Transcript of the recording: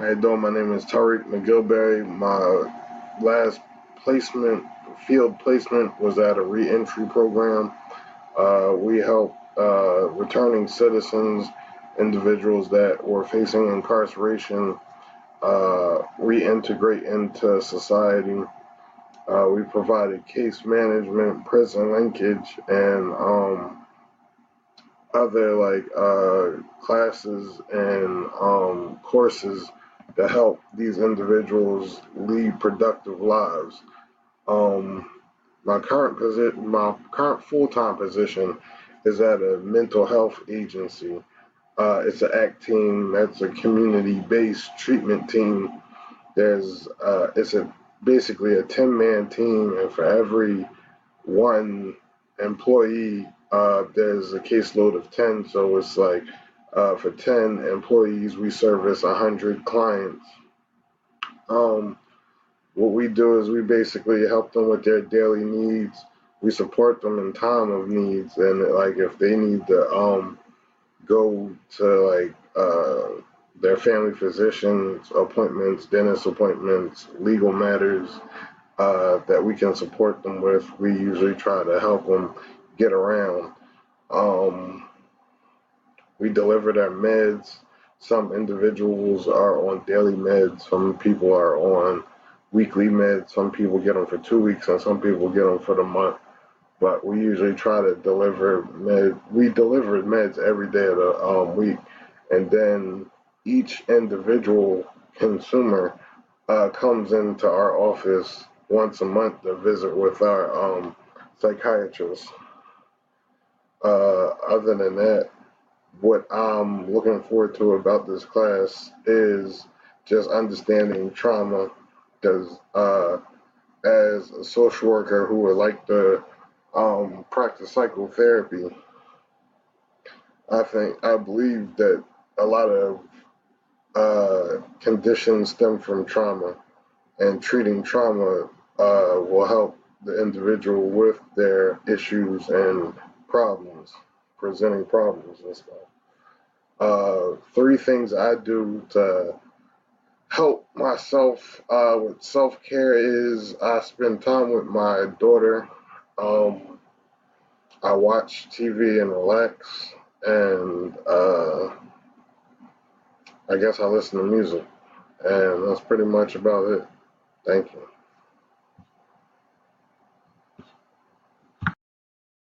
How you doing? My name is Tariq McGilberry. My last placement, field placement, was at a reentry program. We help returning citizens, individuals that were facing incarceration, reintegrate into society. We provided case management, prison linkage, and other classes and courses to help these individuals lead productive lives. Um, my current full-time position is at a mental health agency. It's an ACT team. That's a community-based treatment team. It's a basically a 10-man team, and for every one employee, there's a caseload of 10. So it's like for 10 employees, we service 100 clients. Um, what we do is we basically help them with their daily needs. We support them in time of needs, and like if they need to go to their family physician's appointments, dentist appointments, legal matters, that we can support them with. We usually try to help them get around. Um, we deliver their meds. Some individuals are on daily meds. Some people are on weekly meds. Some people get them for 2 weeks, and some people get them for the month. But we usually try to deliver meds. We deliver meds every day of the week, and then each individual consumer comes into our office once a month to visit with our psychiatrist. Other than that, what I'm looking forward to about this class is just understanding trauma. Because as a social worker who would like to practice psychotherapy, I believe that a lot of conditions stem from trauma, and treating trauma will help the individual with their issues and problems, presenting problems and stuff. Three things I do to help myself with self care is I spend time with my daughter. Um, I watch TV and relax, and I guess I listen to music, and that's pretty much about it. Thank you.